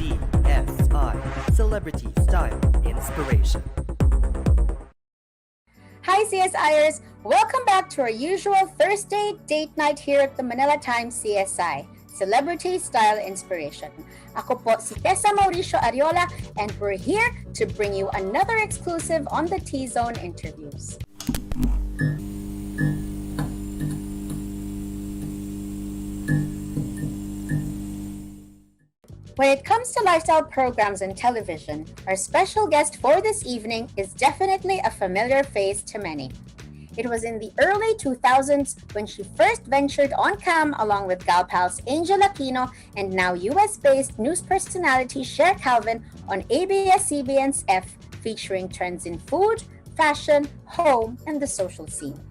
CSI, Celebrity Style Inspiration. Hi CSIers! Welcome back to our usual Thursday date night here at the Manila Times CSI, Celebrity Style Inspiration. Ako po si Tessa Mauricio Ariola and we're here to bring you another exclusive on the T-Zone interviews. When it comes to lifestyle programs and television, our special guest for this evening is definitely a familiar face to many. It was in the early 2000s when she first ventured on cam along with gal pals Angel Aquino and now US-based news personality Cher Calvin on ABS-CBN's F, featuring trends in food, fashion, home, and the social scene.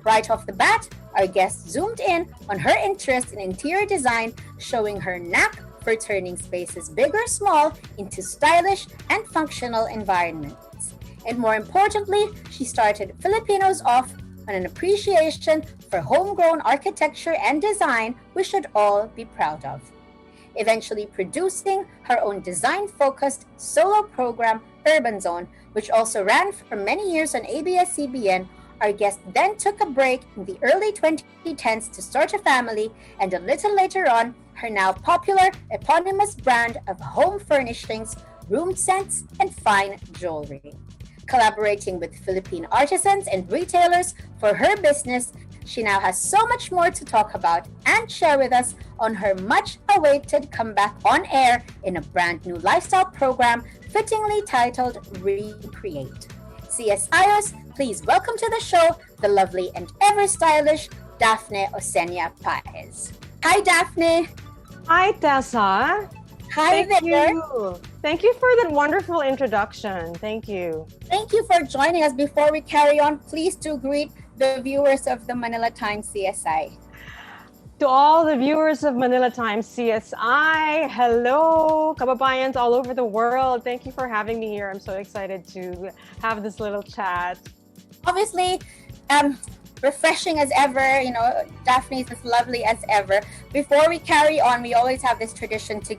Right off the bat, our guest zoomed in on her interest in interior design, showing her knack for turning spaces big or small into stylish and functional environments. And more importantly, she started Filipinos off on an appreciation for homegrown architecture and design we should all be proud of. Eventually producing her own design-focused solo program, Urban Zone, which also ran for many years on ABS-CBN, our guest then took a break in the early 2010s to start a family, and a little later on, her now popular eponymous brand of home furnishings, room scents, and fine jewelry. Collaborating with Philippine artisans and retailers for her business, she now has so much more to talk about and share with us on her much-awaited comeback on air in a brand new lifestyle program fittingly titled Recreate. CSIers, please welcome to the show the lovely and ever-stylish Daphne Osena-Paez. Hi, Daphne. Hi, Tessa. Hi Thank there. you. Thank you for that wonderful introduction. Thank you. Thank you for joining us. Before we carry on, please do greet the viewers of the Manila Times CSI. To all the viewers of Manila Times CSI, hello, kababayans all over the world. Thank you for having me here. I'm so excited to have this little chat. Obviously, refreshing as ever, Daphne is as lovely as ever. Before we carry on, we always have this tradition to,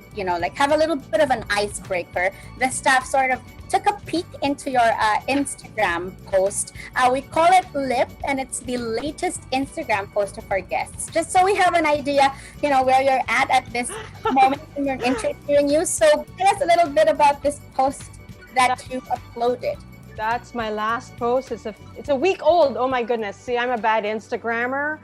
have a little bit of an icebreaker. The staff sort of took a peek into your Instagram post. We call it LIP, and it's the latest Instagram post of our guests. Just so we have an idea, where you're at this moment when you're interviewing you. So tell us a little bit about this post that you uploaded. That's my last post. It's a week old. Oh my goodness. See, I'm a bad Instagrammer.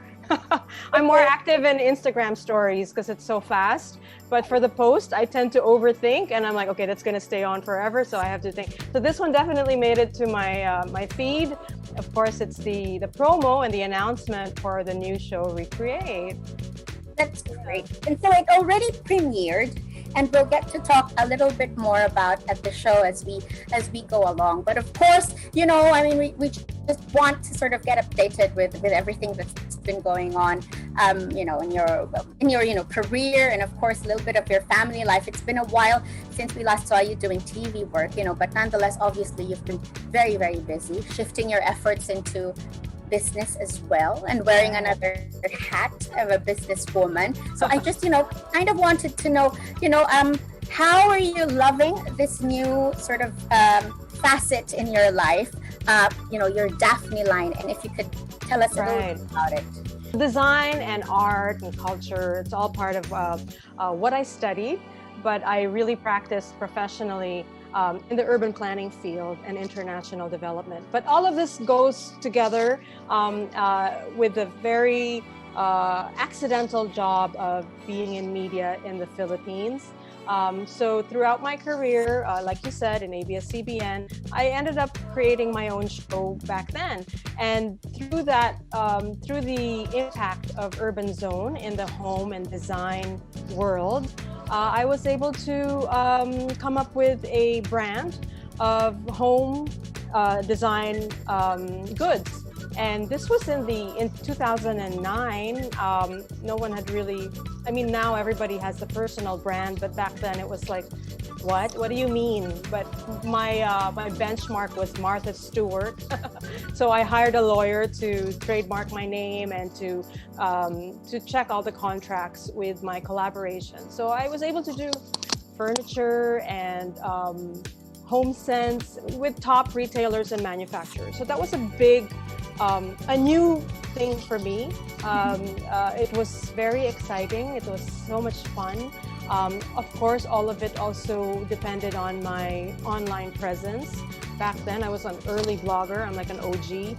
I'm more active in Instagram stories because it's so fast. But for the post, I tend to overthink, and I'm like, okay, that's gonna stay on forever, so I have to think. So this one definitely made it to my my feed. Of course, it's the promo and the announcement for the new show Recreate. That's great. And so it already premiered, and we'll get to talk a little bit more about at the show as we go along. But of course, we just want to sort of get updated with everything that's been going on, in your career, and of course a little bit of your family life. It's been a while since we last saw you doing TV work, but nonetheless, obviously you've been very, very busy, shifting your efforts into business as well and wearing another hat of a businesswoman. So I just, kind of wanted to know, how are you loving this new sort of facet in your life, your Daphne line, and if you could tell us a little bit about it. Design and art and culture, it's all part of what I studied, but I really practiced professionally in the urban planning field and international development. But all of this goes together with the very accidental job of being in media in the Philippines. So throughout my career, like you said, in ABS-CBN, I ended up creating my own show back then. And through that, through the impact of Urban Zone in the home and design world, I was able to come up with a brand of home design goods. And this was in 2009. No one had really, now everybody has the personal brand, but back then it was like, what do you mean? But my benchmark was Martha Stewart. So I hired a lawyer to trademark my name and to check all the contracts with my collaboration. So I was able to do furniture and home sense with top retailers and manufacturers. So that was a new thing for me. It was very exciting. It was so much fun. Of course, all of it also depended on my online presence. Back then, I was an early blogger. I'm like an OG.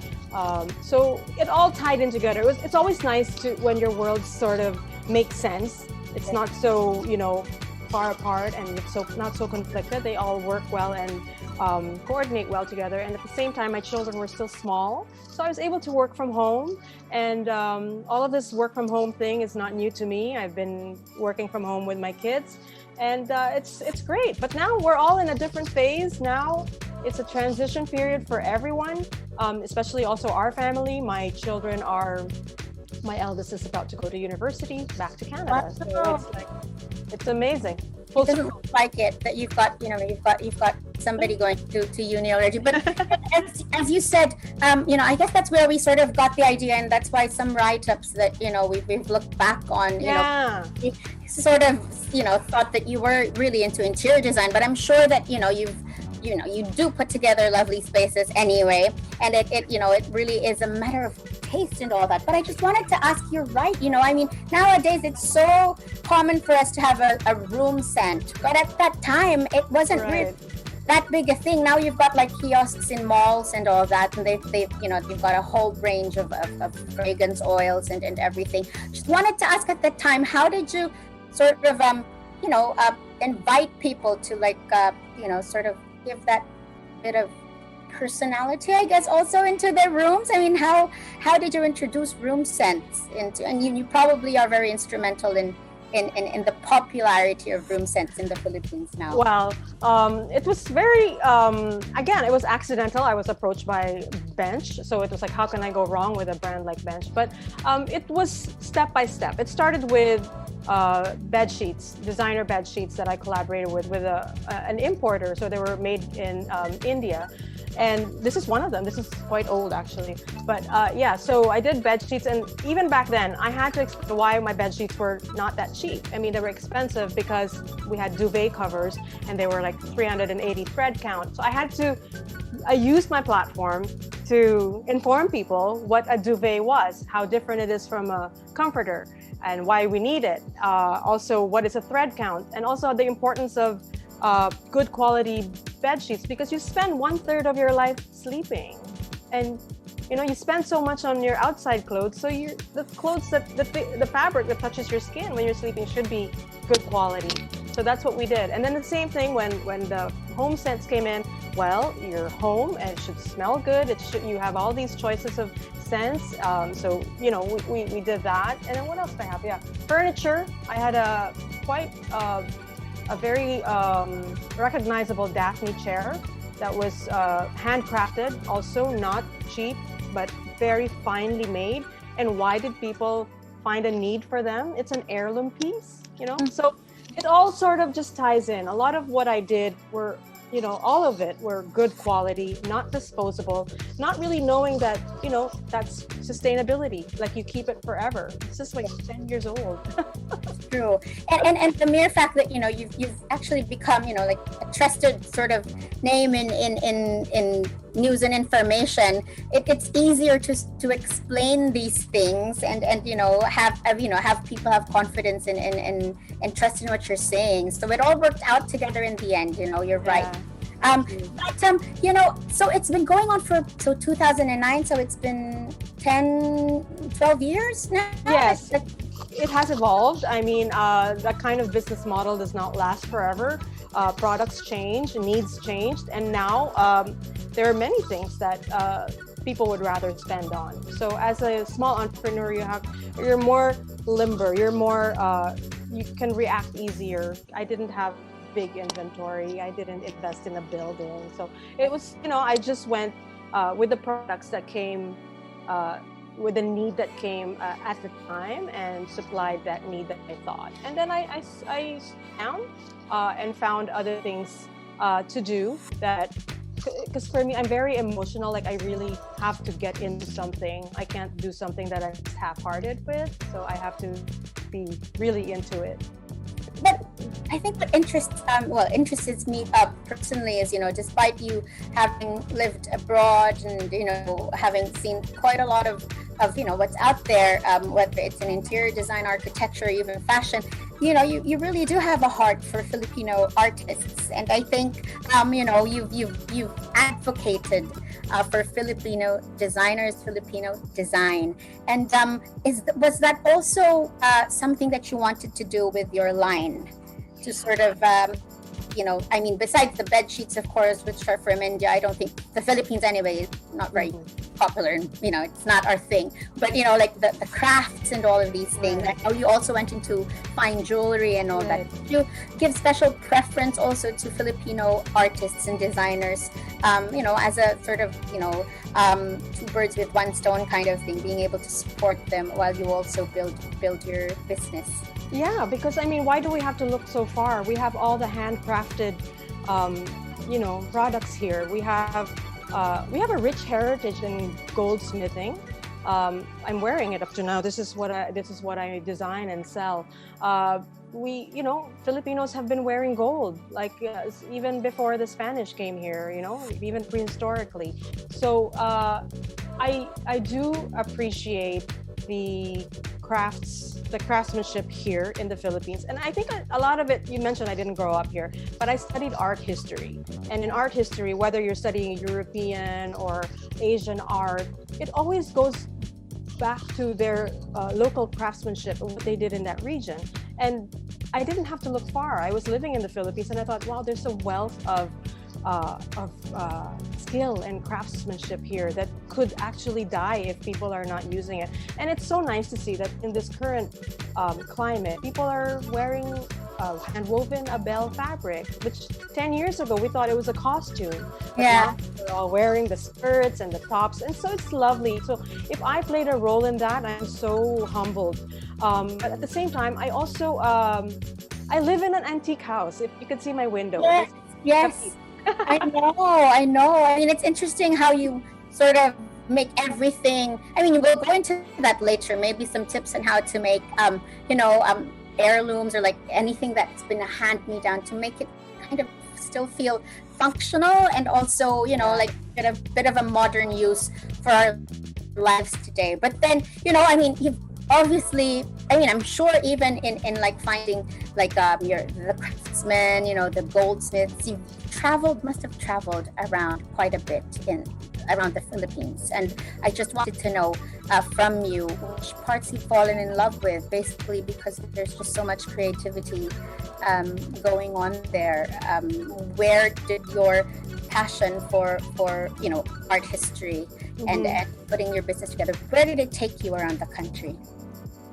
So it all tied in together. It's always nice when your worlds sort of make sense. It's not so, far apart, and it's not so conflicted. They all work well and coordinate well together. And at the same time, my children were still small, so I was able to work from home. And all of this work from home thing is not new to me. I've been working from home with my kids, and it's great. But now we're all in a different phase. Now it's a transition period for everyone, especially also our family. My eldest is about to go to university back to Canada. Wow. So it's amazing. It doesn't look like it that you've got somebody going to uni already. But as you said, I guess that's where we sort of got the idea, and that's why some write-ups that we've looked back on, we sort of thought that you were really into interior design. But I'm sure that you do put together lovely spaces anyway, and it really is a matter of taste and all that. But I just wanted to ask, you're right, nowadays it's so common for us to have a room scent, but at that time it wasn't really that big a thing. Now you've got like kiosks in malls and all that, and they've got a whole range of fragrance oils and everything. Just wanted to ask, at that time, how did you sort of invite people to sort of give that bit of personality, I guess, also into their rooms? I mean, how did you introduce room scents into? And you probably are very instrumental in the popularity of room scents in the Philippines now. Well, it was very again, it was accidental. I was approached by Bench, so it was like, how can I go wrong with a brand like Bench? But it was step by step. It started with bed sheets, designer bed sheets that I collaborated with an importer. So they were made in India. And this is one of them. This is quite old, actually. But so I did bed sheets. And even back then, I had to explain why my bed sheets were not that cheap. I mean, they were expensive because we had duvet covers, and they were like 380 thread count. So I used my platform to inform people what a duvet was, how different it is from a comforter, and why we need it. Also, what is a thread count, and also the importance of good quality bed sheets, because you spend 1/3 of your life sleeping, and you spend so much on your outside clothes. So the clothes the fabric that touches your skin when you're sleeping should be good quality. So that's what we did. And then the same thing when the home scents came in. Well, you're home and it should smell good. You have all these choices of scents. So we did that. And then what else did I have? Yeah, furniture. I had a very recognizable Daphne chair that was handcrafted, also not cheap, but very finely made. And why did people find a need for them? It's an heirloom piece, So it all sort of just ties in. A lot of what I did were, all of it were good quality, not disposable, not really knowing that, that's sustainability. Like, you keep it forever. It's just like 10 years old. True. And the mere fact that, you've actually become, like a trusted sort of name in news and information, it's easier to explain these things and have people have confidence and trust in what you're saying. So it all worked out together in the end. You're right. So it's been going on for 2009. So it's been 12 years now. Yes. It has evolved. I mean, that kind of business model does not last forever. Products change, needs changed, and now there are many things that people would rather spend on. So as a small entrepreneur, you're more limber. You're more you can react easier. I didn't have big inventory. I didn't invest in a building. So it was, I just went with the products that came. With the need that came at the time, and supplied that need that I thought. And then I down and found other things to do, because for me, I'm very emotional. Like, I really have to get into something. I can't do something that I'm half-hearted with. So I have to be really into it. but I think what interests me personally is, despite you having lived abroad and, having seen quite a lot of what's out there, whether it's in interior design, architecture, even fashion, you really do have a heart for Filipino artists. And I think, you've advocated for Filipino designers, Filipino design. And was that also something that you wanted to do with your line? To sort of, besides the bed sheets, of course, which are from India, I don't think the Philippines anyway is not very popular, and it's not our thing. But like the crafts and all of these things. I know you also went into fine jewelry and all that. You give special preference also to Filipino artists and designers, as a sort of, two birds with one stone kind of thing, being able to support them while you also build your business. Yeah, because why do we have to look so far? We have all the handcrafted, products here. We have a rich heritage in goldsmithing. I'm wearing it up to now. This is what I design and sell. Filipinos have been wearing gold, like even before the Spanish came here. Even prehistorically. So I do appreciate the craftsmanship here in the Philippines. And I think a lot of it, you mentioned I didn't grow up here, but I studied art history. And in art history, whether you're studying European or Asian art, it always goes back to their local craftsmanship and what they did in that region. And I didn't have to look far. I was living in the Philippines and I thought, wow, there's a wealth of skill and craftsmanship here that could actually die if people are not using it. And it's so nice to see that in this current climate, people are wearing hand-woven Abel fabric, which 10 years ago we thought it was a costume. But now they're all wearing the skirts and the tops, and so it's lovely. So if I played a role in that, I'm so humbled. But at the same time, I also I live in an antique house. If you could see my window. Yes. I know. It's interesting how you sort of make everything. We'll go into that later. Maybe some tips on how to make, heirlooms or like anything that's been a hand-me-down to make it kind of still feel functional and also, like bit of a modern use for our lives today. But then, you've obviously, I'm sure even in like finding like the craftsmen, the goldsmiths, you must have traveled around quite a bit around the Philippines. And I just wanted to know from you which parts you've fallen in love with, basically because there's just so much creativity going on there. Where did your passion for art history and putting your business together, where did it take you around the country?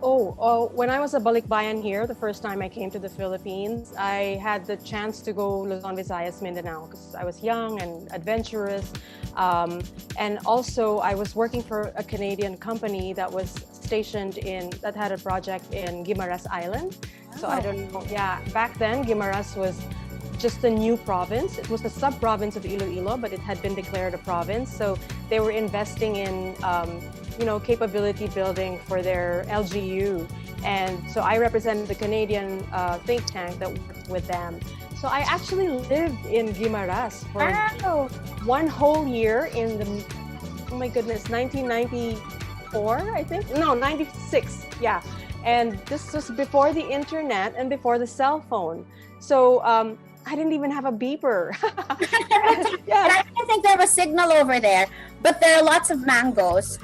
When I was a balikbayan here, the first time I came to the Philippines, I had the chance to go Luzon, Visayas, Mindanao because I was young and adventurous. And also I was working for a Canadian company that was that had a project in Guimaras Island. So I don't know. Yeah, back then Guimaras was just a new province. It was a sub-province of Iloilo, but it had been declared a province. So they were investing in capability building for their LGU. And so I represented the Canadian think tank that worked with them. So I actually lived in Guimaras for one whole year in 1994, I think. No, 96, yeah. And this was before the internet and before the cell phone. So I didn't even have a beeper. Yeah. I don't think there was signal over there, but there are lots of mangoes.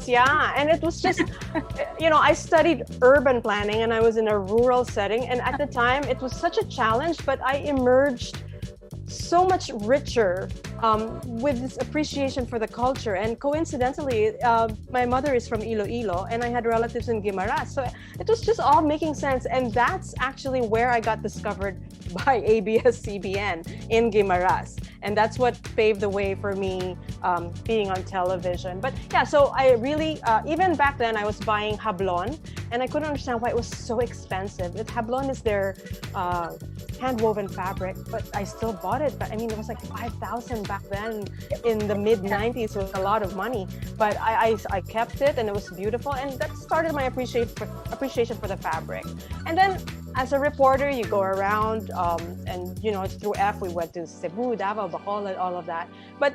Yeah. And it was just, I studied urban planning and I was in a rural setting. And at the time, it was such a challenge, but I emerged so much richer with this appreciation for the culture. And coincidentally, my mother is from Iloilo and I had relatives in Guimaras. So it was just all making sense. And that's actually where I got discovered by ABS-CBN in Guimaras. And that's what paved the way for me being on television. But yeah, so I really, even back then I was buying hablon and I couldn't understand why it was so expensive. Hablon is their hand-woven fabric, but I still bought it. But it was like 5,000 back then in the mid-90s. It was a lot of money. But I kept it and it was beautiful. And that started my appreciation for the fabric. And then as a reporter, you go around, and you know, it's through F. We went to Cebu, Davao, Bacolod, all of that. But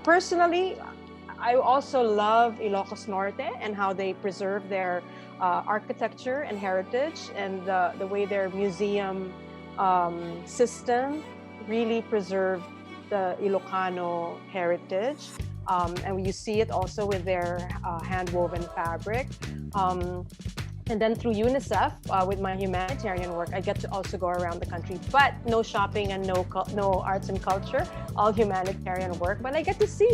personally, I also love Ilocos Norte and how they preserve their architecture and heritage, and the way their museum system really preserved the Ilocano heritage. And you see it also with their hand-woven fabric. And then through UNICEF, with my humanitarian work, I get to also go around the country, but no shopping and no arts and culture, all humanitarian work. But I get to see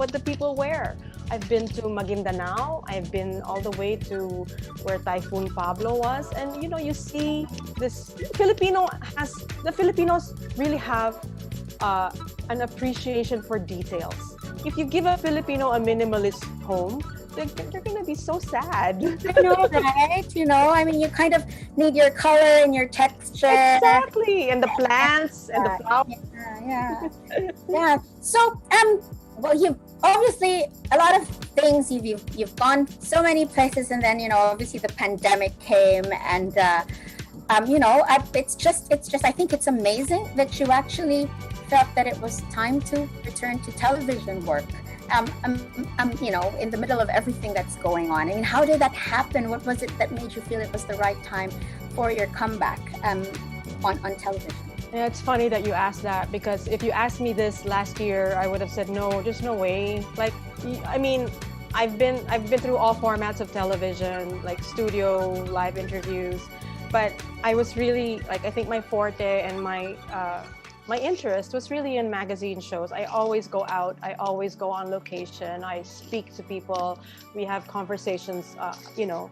what the people wear. I've been to Maguindanao. I've been all the way to where Typhoon Pablo was. And you know, you see this, the Filipinos really have an appreciation for details. If you give a Filipino a minimalist home, they're going to be so sad. I know, right? You know, I mean, you kind of need your color and your texture. Exactly, and the plants and the flowers. Yeah. So, well, you've obviously a lot of things. You've gone so many places, and then, you know, obviously the pandemic came, and you know, it's just. I think it's amazing that you actually felt that it was time to return to television work. You know, in the middle of everything that's going on. I mean, how did that happen? What was it that made you feel it was the right time for your comeback on television? Yeah, it's funny that you asked that, because if you asked me this last year, I would have said no. There's no way. Like, I mean, I've been through all formats of television, like studio, live interviews, but I was really like, I think my forte and my interest was really in magazine shows. I always go out. I always go on location. I speak to people. We have conversations, you know,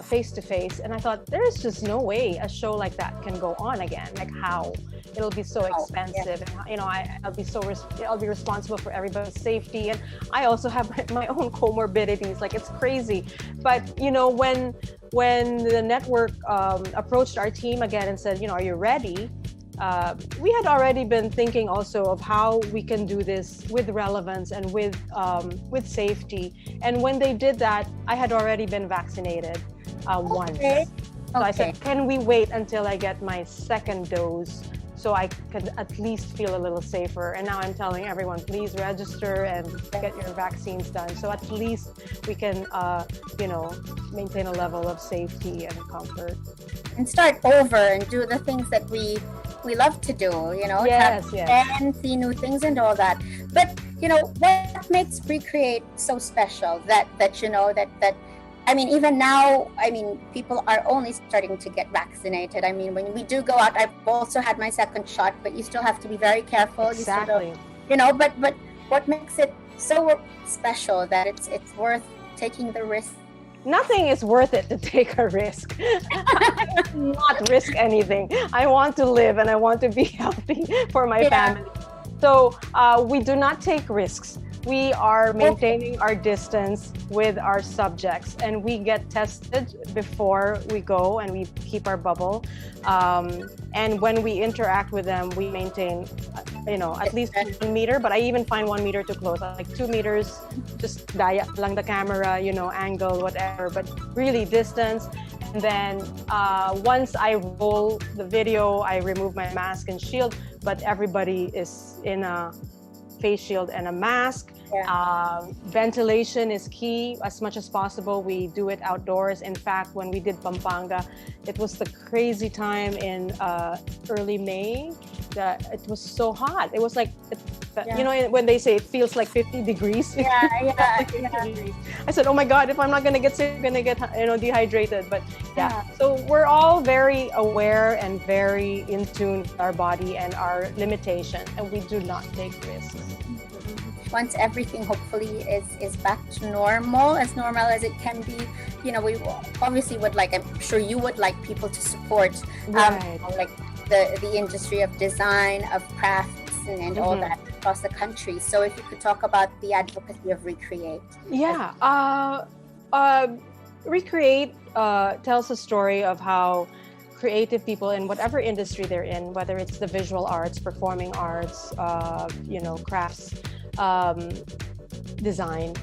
face to face. And I thought, there is just no way a show like that can go on again. Like, how? It'll be so expensive. And, you know, I'll be responsible for everybody's safety. And I also have my own comorbidities. Like, it's crazy. But, you know, when the network approached our team again and said, you know, are you ready? We had already been thinking also of how we can do this with relevance and with safety. And when they did that, I had already been vaccinated once. So I said, can we wait until I get my second dose so I could at least feel a little safer? And now I'm telling everyone, please register and get your vaccines done. So at least we can, you know, maintain a level of safety and comfort. And start over and do the things that we love to do, you know, and see new things and all that. But, you know, what makes Recreate so special that you know, that I mean, even now, I mean, people are only starting to get vaccinated. I mean, when we do go out, I've also had my second shot, but you still have to be very careful. Exactly. You know, but what makes it so special that it's worth taking the risk? Nothing is worth it to take a risk. I will not risk anything. I want to live and I want to be healthy for my family. So we do not take risks. We are maintaining our distance with our subjects, and we get tested before we go, and we keep our bubble. And when we interact with them, we maintain, you know, at least 1 meter, but I even find 1 meter too close. Like 2 meters, just daya lang the camera, you know, angle, whatever, but really distance. And then once I roll the video, I remove my mask and shield, but everybody is in a face shield and a mask. Ventilation is key as much as possible. We do it outdoors. In fact, when we did Pampanga, it was the crazy time in early May that it was so hot. It was like, you know, when they say it feels like 50 degrees. I said, oh my God, if I'm not gonna get sick, I'm gonna get, you know, dehydrated. But so we're all very aware and very in tune with our body and our limitations, and we do not take risks. Once everything hopefully is back to normal as it can be, you know, we obviously would like, I'm sure you would like people to support like the industry of design, of crafts and all that across the country. So if you could talk about the advocacy of Recreate. Recreate tells a story of how creative people in whatever industry they're in, whether it's the visual arts, performing arts, you know, crafts, design.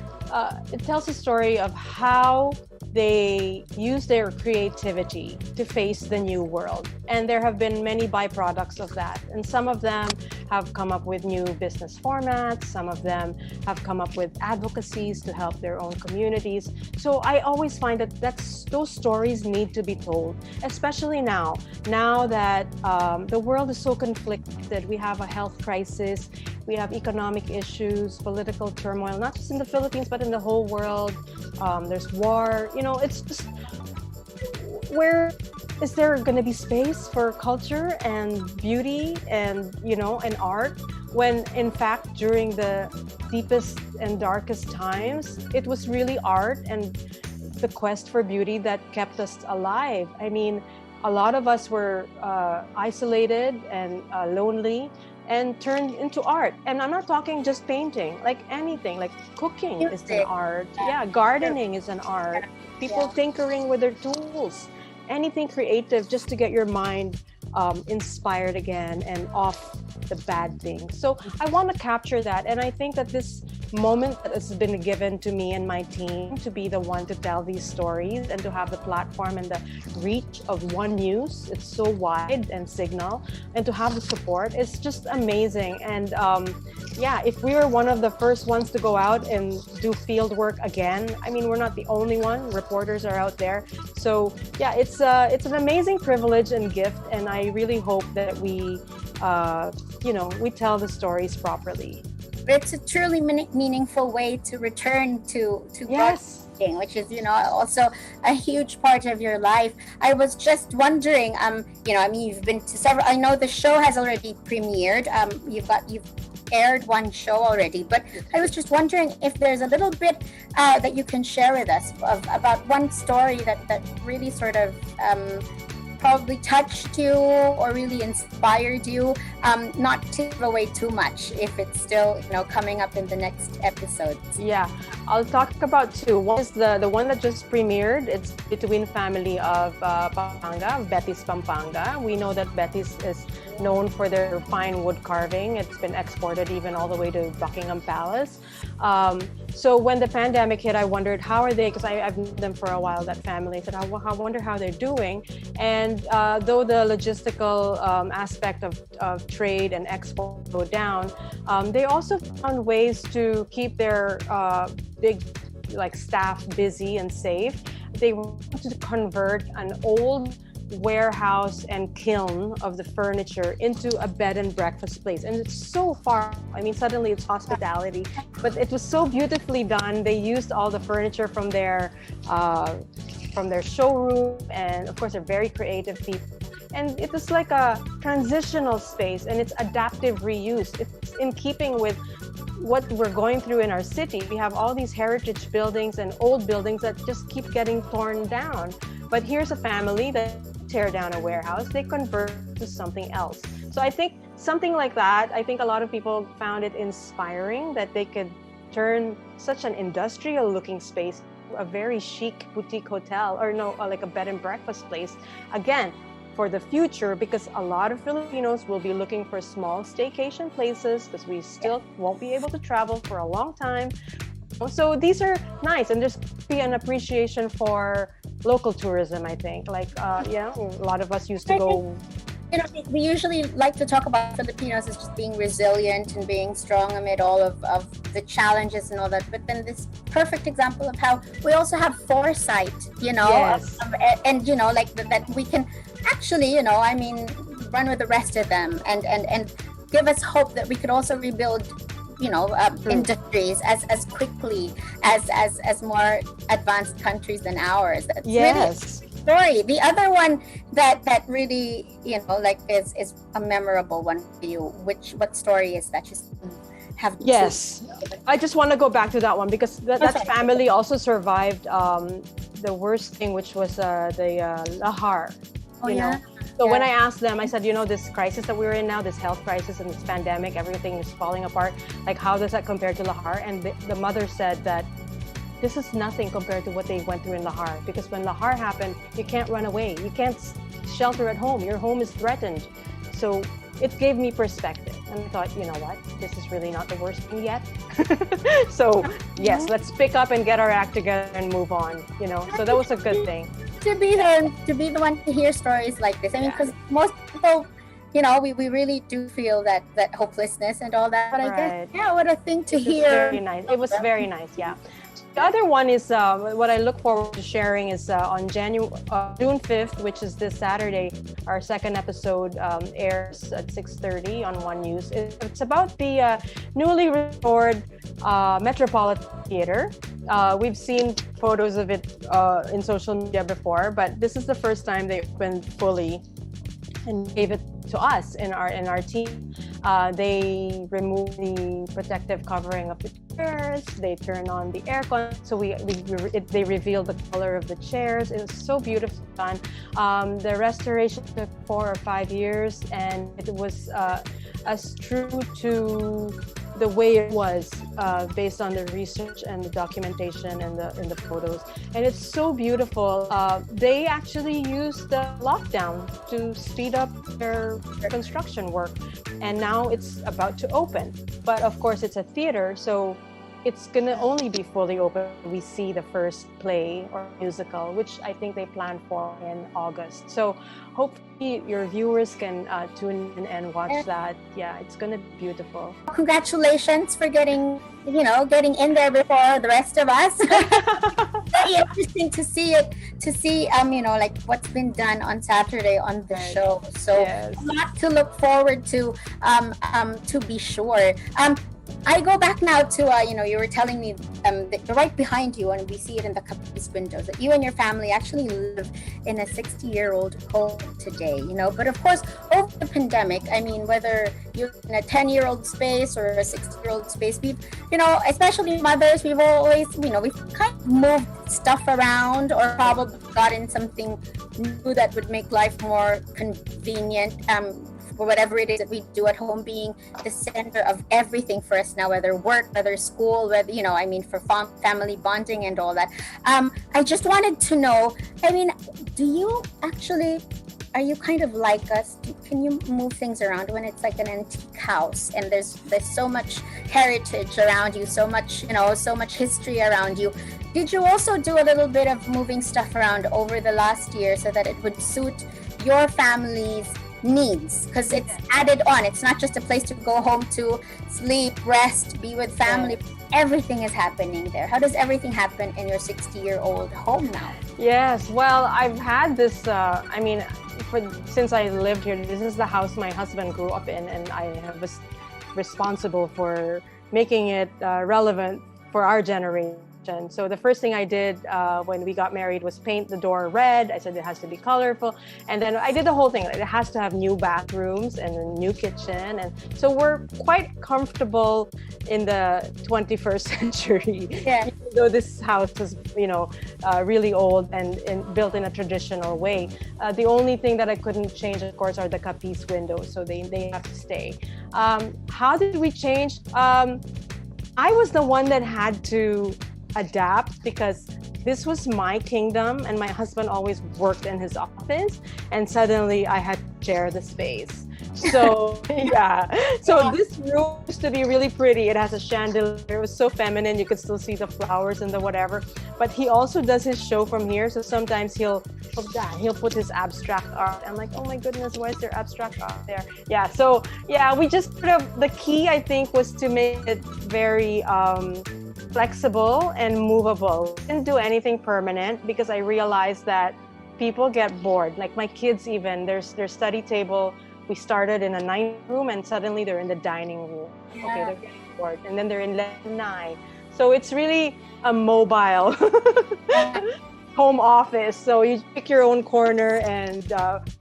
It tells a story of how they use their creativity to face the new world. And there have been many byproducts of that. And some of them have come up with new business formats. Some of them have come up with advocacies to help their own communities. So I always find that those stories need to be told, especially now that the world is so conflicted. We have a health crisis, we have economic issues, political turmoil, not just in the Philippines, but in the whole world. There's war. It's just, where is there going to be space for culture and beauty and and art, when in fact during the deepest and darkest times it was really art and the quest for beauty that kept us alive? I mean, a lot of us were isolated and lonely and turned into art. And I'm not talking just painting, like anything, like cooking is an art. Yeah, gardening is an art. People tinkering with their tools, anything creative just to get your mind inspired again and off the bad things. So I want to capture that. And I think that this moment that has been given to me and my team to be the one to tell these stories and to have the platform and the reach of One News, it's so wide, and Signal, and to have the support, it's just amazing. And if we were one of the first ones to go out and do field work again, I mean, we're not the only one. Reporters are out there. So yeah, it's an amazing privilege and gift. And I really hope that we tell the stories properly. It's a truly meaningful way to return to broadcasting, which is also a huge part of your life. I was just wondering, you've been to several. I know the show has already premiered. You've aired one show already, but I was just wondering if there's a little bit that you can share with us about one story that really sort of probably touched you or really inspired you, not to give away too much if it's still coming up in the next episode. Yeah, I'll talk about two. One is the one that just premiered. It's between family of Pampanga, Betty's Pampanga. We know that Betty's is known for their fine wood carving. It's been exported even all the way to Buckingham Palace. So when the pandemic hit, I wondered how are they, because I've known them for a while, that family. I said, I wonder how they're doing. And though the logistical aspect of trade and export go down, they also found ways to keep their big staff busy and safe. They wanted to convert an old warehouse and kiln of the furniture into a bed and breakfast place, and it's so far. I mean, suddenly it's hospitality, but it was so beautifully done. They used all the furniture from their showroom, and of course they're very creative people, and it was like a transitional space, and it's adaptive reuse. It's in keeping with what we're going through in our city. We have all these heritage buildings and old buildings that just keep getting torn down, but here's a family that tear down a warehouse, they convert to something else. So I think something like that, I think a lot of people found it inspiring that they could turn such an industrial looking space to a very chic boutique hotel, or like a bed and breakfast place, again, for the future, because a lot of Filipinos will be looking for small staycation places because we still won't be able to travel for a long time. So these are nice, and there's be an appreciation for local tourism, I think. A lot of us used to go. We usually like to talk about Filipinos as just being resilient and being strong amid all of the challenges and all that. But then this perfect example of how we also have foresight, Yes. and that we can actually, run with the rest of them and give us hope that we could also rebuild industries as quickly as more advanced countries than ours. That's Yes. really story. The other one that really is a memorable one for you. What story is that you have? Yes, I just want to go back to that one because that family also survived the worst thing, which was the lahar. So when I asked them, I said, this crisis that we're in now, this health crisis and this pandemic, everything is falling apart. Like, how does that compare to lahar? And the mother said that this is nothing compared to what they went through in lahar. Because when lahar happened, you can't run away. You can't shelter at home. Your home is threatened. So it gave me perspective. And I thought, you know what? This is really not the worst thing yet. So yes, let's pick up and get our act together and move on, you know. So that was a good thing. To be the one to hear stories like this. I mean, because most people, you know, we really do feel that hopelessness and all that. But I guess, yeah, what a thing to hear. Very nice. It was very nice. Yeah. The other one is what I look forward to sharing is on June 5th, which is this Saturday. Our second episode airs at 6:30 on One News. It's about the newly restored Metropolitan Theater. We've seen photos of it in social media before, but this is the first time they opened fully and gave it to us in our team. They removed the protective covering of the chairs. They turned on the aircon, so they revealed the color of the chairs. It was so beautifully done. The restoration took 4 or 5 years, and it was as true to the way it was based on the research and the documentation and the photos. And it's so beautiful. They actually used the lockdown to speed up their construction work, and now it's about to open. But of course, it's a theater, so it's gonna only be fully open when we see the first play or musical, which I think they plan for in August. So hopefully your viewers can tune in and watch that. Yeah, it's gonna be beautiful. Congratulations for getting in there before the rest of us. Very interesting to see it, like what's been done on Saturday on the show. So a lot to look forward to be sure. I go back now to, you were telling me the right behind you, and we see it in the couple's windows, that you and your family actually live in a 60-year-old home today, But of course, over the pandemic, I mean, whether you're in a 10-year-old space or a 60-year-old space, we've, especially mothers, we've always, we've kind of moved stuff around or probably gotten something new that would make life more convenient. For whatever it is that we do at home being the center of everything for us now, whether work, whether school, whether, for family bonding and all that. I just wanted to know, are you kind of like us? Can you move things around when it's like an antique house and there's so much heritage around you, so much history around you? Did you also do a little bit of moving stuff around over the last year so that it would suit your family's needs? Because it's added on. It's not just a place to go home to sleep, rest, be with family. Everything is happening there. How does everything happen in your 60-year-old home now? Yes, well, I've had this, since I lived here, this is the house my husband grew up in, and I was responsible for making it relevant for our generation. So the first thing I did when we got married was paint the door red. I said it has to be colorful. And then I did the whole thing. It has to have new bathrooms and a new kitchen. And so we're quite comfortable in the 21st century. Yeah. Even though this house is, really old and built in a traditional way. The only thing that I couldn't change, of course, are the capiz windows. So they have to stay. How did we change? I was the one that had to adapt because this was my kingdom and my husband always worked in his office, and suddenly I had to share the space. So this room used to be really pretty. It has a chandelier. It was so feminine. You could still see the flowers and the whatever. But he also does his show from here. So sometimes he'll put his abstract art. I'm like, oh my goodness, why is there abstract art there? Yeah. So we just the key, I think, was to make it very flexible and movable. Didn't do anything permanent because I realized that people get bored. Like my kids, even their study table, we started in a 9 room and suddenly they're in the dining room. Yeah. Okay, they're getting bored, and then they're in 9. So it's really a mobile home office. So you pick your own corner and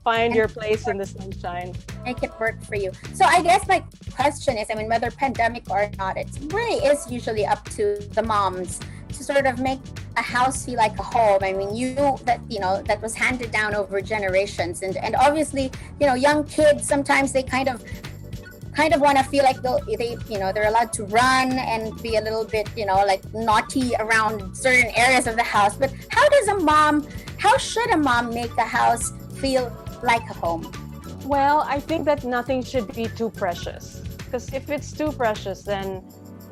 find your place in the sunshine. Make it work for you. So I guess my question is, whether pandemic or not, it really is usually up to the moms to sort of make a house feel like a home. That was handed down over generations, and obviously, young kids sometimes they kind of want to feel like they're allowed to run and be a little bit naughty around certain areas of the house. But how should a mom make a house feel like a home? Well, I think that nothing should be too precious, because if it's too precious, then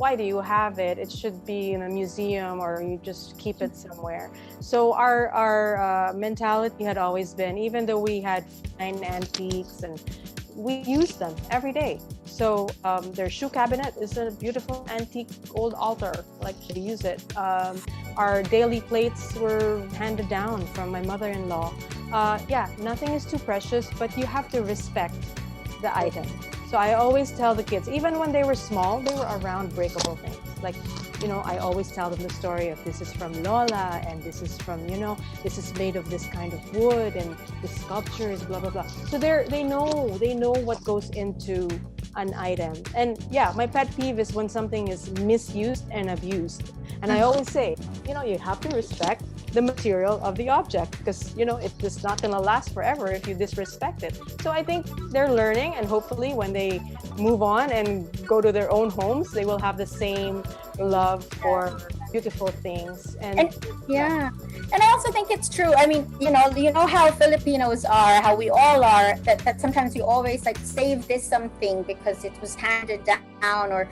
why do you have it? It should be in a museum or you just keep it somewhere. So our mentality had always been, even though we had fine antiques and we use them every day. So their shoe cabinet is a beautiful antique old altar, like we use it. Our daily plates were handed down from my mother-in-law. Yeah, nothing is too precious, but you have to respect the item. So I always tell the kids, even when they were small, they were around breakable things. Like, I always tell them the story of this is from Lola, and this is from, this is made of this kind of wood, and the sculpture is blah, blah, blah. So they know what goes into an item. And yeah, my pet peeve is when something is misused and abused. And I always say, you have to respect the material of the object, because it's not going to last forever if you disrespect it. So I think they're learning, and hopefully when they move on and go to their own homes, they will have the same love for beautiful things. And yeah, and I also think it's true. I mean, you know how Filipinos are, how we all are, that sometimes we always like save this something because it was handed down, or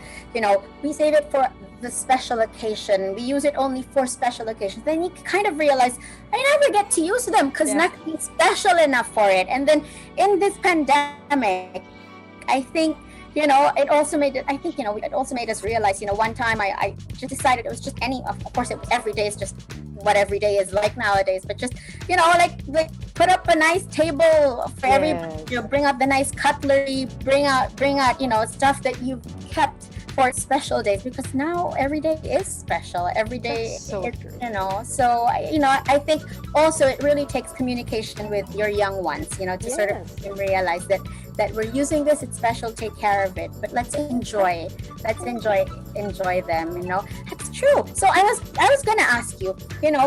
we save it for the special occasion. We use it only for special occasions. Then you kind of realize I never get to use them because nothing is special enough for it. And then in this pandemic, I think it also made us realize, one time I just decided it was just of course it was every day, it's just what every day is like nowadays, but just, like put up a nice table for everybody, bring out the nice cutlery, bring out, stuff that you've kept for special days, because now every day is special. Every day, so true. So I think also it really takes communication with your young ones, to sort of realize that we're using this, it's special, take care of it, but let's enjoy them. That's true. So I was gonna ask you,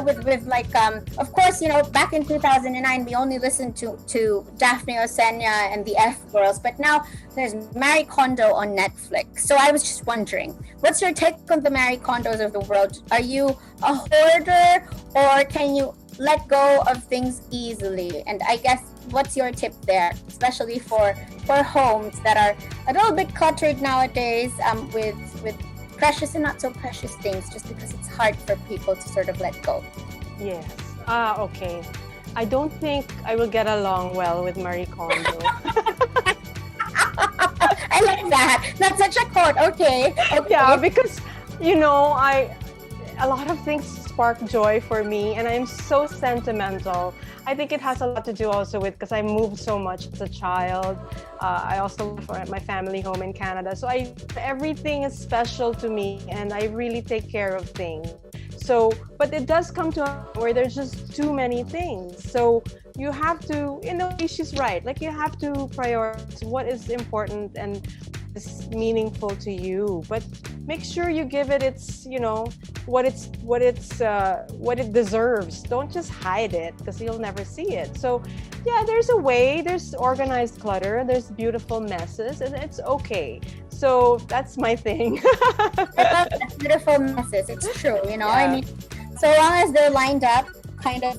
with like of course, back in 2009 we only listened to Daphne Osena and the F Girls, but now there's Marie Kondo on Netflix. So I was just wondering, what's your take on the Marie Kondos of the world? Are you a hoarder, or can you let go of things easily? And I guess, what's your tip there, especially for homes that are a little bit cluttered nowadays, with precious and not so precious things, just because it's hard for people to sort of let go? Yes. Okay. I don't think I will get along well with Marie Kondo. I like that. That's such a quote. Okay. Yeah, because a lot of things spark joy for me, and I'm so sentimental. I think it has a lot to do also with, because I moved so much as a child. I also live at my family home in Canada, so everything is special to me, and I really take care of things. So, but it does come to a point where there's just too many things. So you have to, she's right. Like, you have to prioritize what is important and is meaningful to you, but make sure you give it its, what it deserves. Don't just hide it, because you'll never see it. So yeah, there's a way. There's organized clutter, there's beautiful messes, and it's okay. So that's my thing. I love beautiful messes. It's true, I mean, so long as they're lined up, kind of,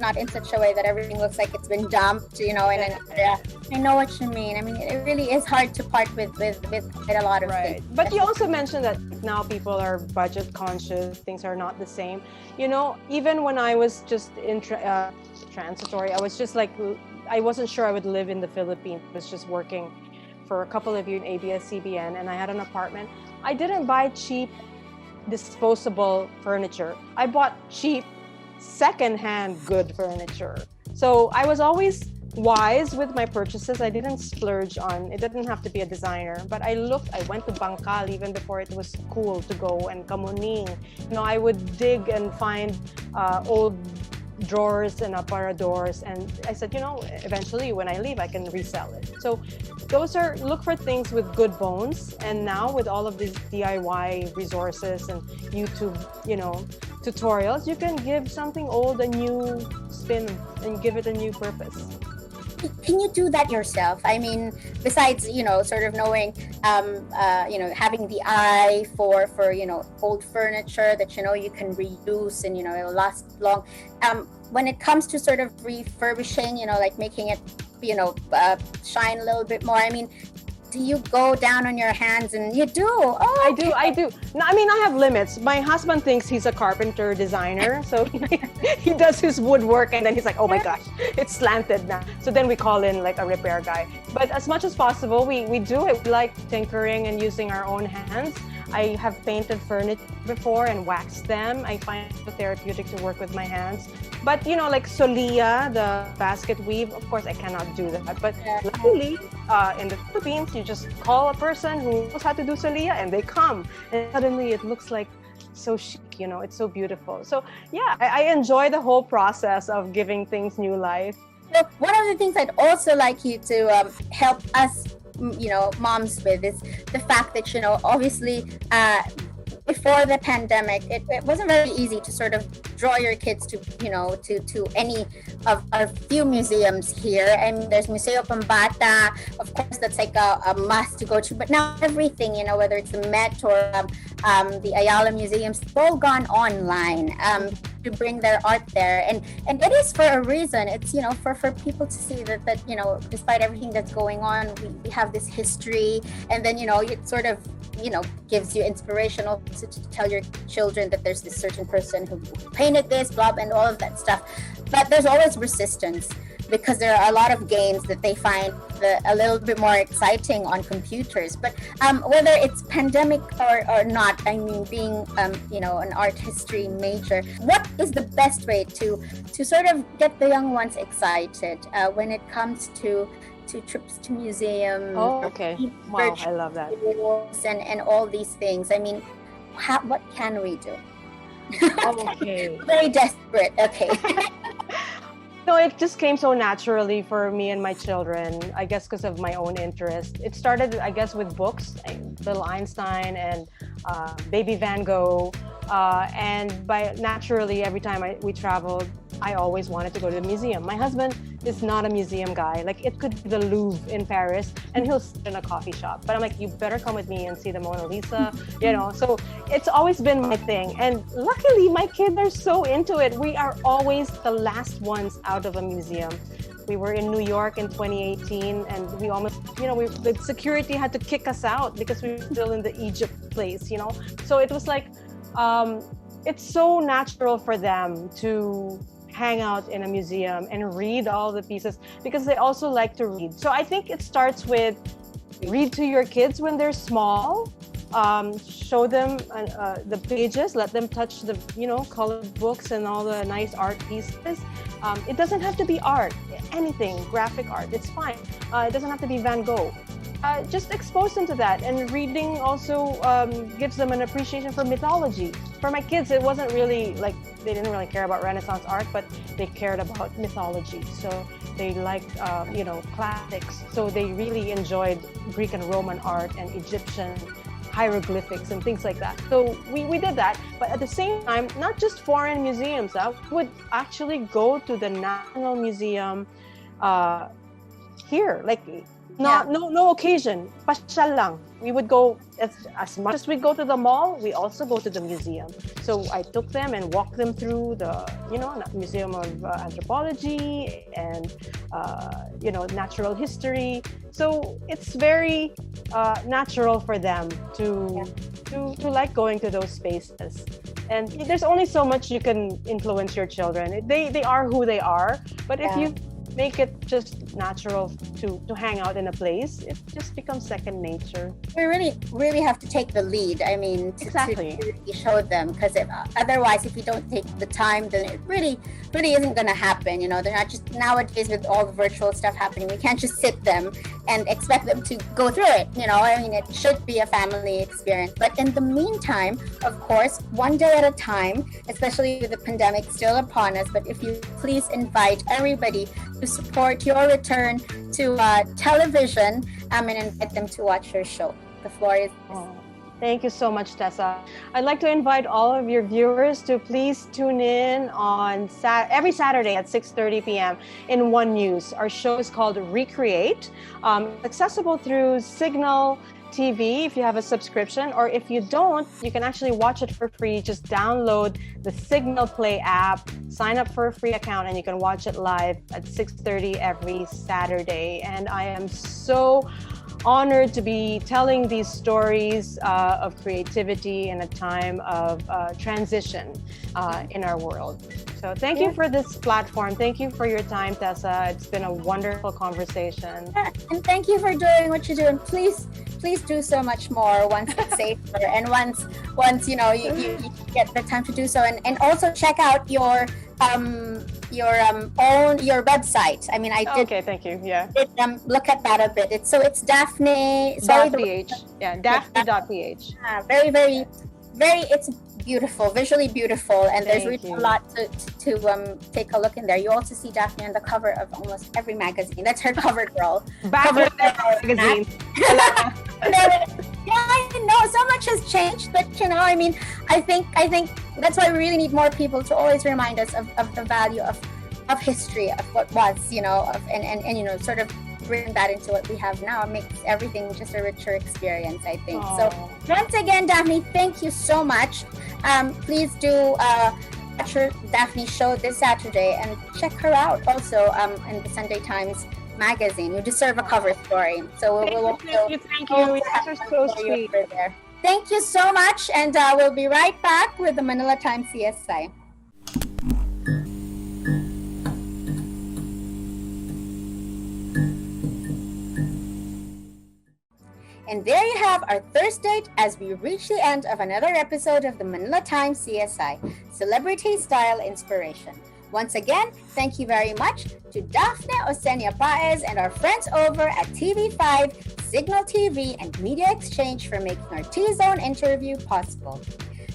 not in such a way that everything looks like it's been dumped, and I know what you mean. I mean, it really is hard to part with quite a lot of things. But you also mentioned that now people are budget conscious, things are not the same. Even when I was just in transitory, I was just like, I wasn't sure I would live in the Philippines. I was just working for a couple of years in ABS-CBN, and I had an apartment. I didn't buy cheap disposable furniture. I bought cheap second-hand good furniture. So I was always wise with my purchases. I didn't splurge on, it didn't have to be a designer, but I went to Bangkal even before it was cool to go, and Kamuning. I would dig and find old drawers and aparadors, and I said, eventually when I leave I can resell it. So look for things with good bones. And now with all of these DIY resources and YouTube, tutorials, you can give something old a new spin and give it a new purpose. Can you do that yourself? I mean, besides, sort of knowing, having the eye for old furniture that, you can reuse and, it'll last long. When it comes to sort of refurbishing, like making it, shine a little bit more. I mean, do you go down on your hands and you do? Oh, I do. No, I mean, I have limits. My husband thinks he's a carpenter designer, so he does his woodwork, and then he's like, oh my gosh, it's slanted now. So then we call in like a repair guy. But as much as possible, we do it. We like tinkering and using our own hands. I have painted furniture before and waxed them. I find it therapeutic to work with my hands. But, you know, like Solia, the basket weave, of course, I cannot do that. But luckily, in the Philippines, you just call a person who knows how to do Solia and they come. And suddenly it looks like so chic, you know, it's so beautiful. So, yeah, I enjoy the whole process of giving things new life. So one of the things I'd also like you to help us, you know, moms with is the fact that, you know, obviously before the pandemic, it wasn't very easy to sort of draw your kids to, you know, to any of a few museums here. I mean, there's Museo Pambata, of course, that's like a must to go to. But now everything, you know, whether it's the Met or the Ayala Museums, they've all gone online to bring their art there. And it is for a reason. It's, you know, for people to see that, you know, despite everything that's going on, we have this history. And then, you know, it sort of, you know, gives you inspirational to tell your children that there's this certain person who painted this, blah, and all of that stuff. But there's always resistance because there are a lot of games that they find a little bit more exciting on computers. But whether it's pandemic or not, I mean, being, you know, an art history major, what is the best way to sort of get the young ones excited when it comes to trips to museums? Oh, okay. Wow, I love that. And all these things. I mean, what can we do? Okay. Very desperate. Okay. No, it just came so naturally for me and my children, I guess because of my own interest. It started, I guess, with books, Little Einstein and Baby Van Gogh. And by naturally, every time we traveled, I always wanted to go to the museum. My husband is not a museum guy. Like, it could be the Louvre in Paris, and he'll sit in a coffee shop. But I'm like, you better come with me and see the Mona Lisa, you know. So it's always been my thing. And luckily, my kids are so into it. We are always the last ones out of a museum. We were in New York in 2018, and we almost, you know, the security had to kick us out because we were still in the Egypt place, you know. So it was like, it's so natural for them to hang out in a museum and read all the pieces because they also like to read. So I think it starts with read to your kids when they're small. Show them the pages, let them touch the, you know, colored books and all the nice art pieces. It doesn't have to be art, anything, graphic art, it's fine. It doesn't have to be Van Gogh. Just expose them to that. And reading also gives them an appreciation for mythology. For my kids, it wasn't really like, they didn't really care about Renaissance art, but they cared about mythology. So they liked, you know, classics. So they really enjoyed Greek and Roman art and Egyptian hieroglyphics and things like that. So we did that. But at the same time, not just foreign museums, we would actually go to the National Museum here, like, no occasion, pasyal lang. We would go as much as we go to the mall, we also go to the museum. So I took them and walked them through the, you know, Museum of Anthropology and, you know, natural history. So it's very natural for them to like going to those spaces. And there's only so much you can influence your children. They are who they are, but if you make it just natural to hang out in a place, it just becomes second nature. We really have to take the lead. I mean, to really show them, because otherwise, if you don't take the time, then it really isn't going to happen. You know, they're not just, nowadays with all the virtual stuff happening, we can't just sit them and expect them to go through it. You know, I mean, it should be a family experience. But in the meantime, of course, one day at a time, especially with the pandemic still upon us, but if you please invite everybody to support your return to television and invite them to watch your show. The floor is yours. Thank you so much, Tessa. I'd like to invite all of your viewers to please tune in on every Saturday at 6:30 p.m. in One News. Our show is called Recreate, accessible through Signal TV if you have a subscription, or if you don't, you can actually watch it for free. Just download the Signal Play app, sign up for a free account, and you can watch it live at 6:30 every Saturday. And I am so honored to be telling these stories of creativity in a time of transition in our world. So thank you for this platform. Thank you for your time, Tessa. It's been a wonderful conversation. And thank you for doing what you do. And please do so much more once it's safer and once you get the time to do so. And also check out your website. I mean, I did. Okay, thank you. Yeah. Look at that a bit. It's Daphne. .ph. Yeah, Daphne.ph. Very, very, very. It's beautiful, visually beautiful, and there's really a lot to take a look in there. You also see Daphne on the cover of almost every magazine. That's her cover girl. Back with magazine. Yeah, I know so much has changed, but I mean, I think that's why we really need more people to always remind us of the value of history, of what was, and sort of bring that into what we have now. It makes everything just a richer experience, I think. Aww. So once again, Daphne, thank you so much. Please do watch her Daphne show this Saturday and check her out also in the Sunday Times magazine. You deserve a cover story. So Thank you. You guys are so sweet. Thank you so much, and we'll be right back with the Manila Times CSI. And there you have our Thursday as we reach the end of another episode of the Manila Times CSI, Celebrity Style Inspiration. Once again, thank you very much to Daphne Osena-Paez and our friends over at TV5, Signal TV, and Media Exchange for making our T-Zone interview possible.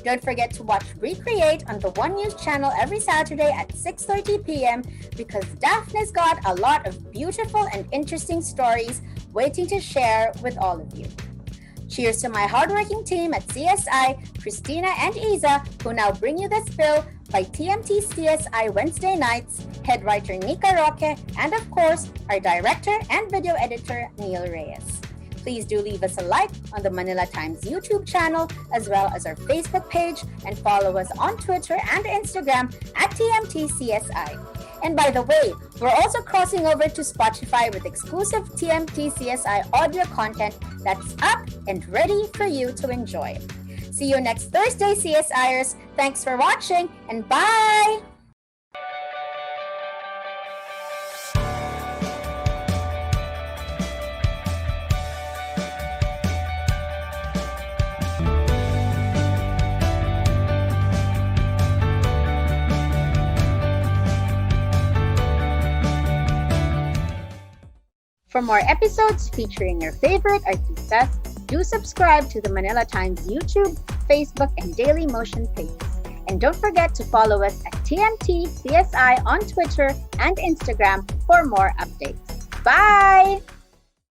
Don't forget to watch Recreate on the One News channel every Saturday at 6:30 p.m. because Daphne's got a lot of beautiful and interesting stories waiting to share with all of you. Cheers to my hardworking team at CSI, Christina and Isa, who now bring you The Spill by TMT CSI Wednesday nights, head writer Nika Roque, and of course, our director and video editor, Neil Reyes. Please do leave us a like on the Manila Times YouTube channel, as well as our Facebook page, and follow us on Twitter and Instagram at TMT CSI. And by the way, we're also crossing over to Spotify with exclusive TMT CSI audio content that's up and ready for you to enjoy. See you next Thursday, CSIers. Thanks for watching, and bye! For more episodes featuring your favorite artistas, do subscribe to the Manila Times YouTube, Facebook, and Daily Motion pages. And don't forget to follow us at TMT CSI on Twitter and Instagram for more updates. Bye!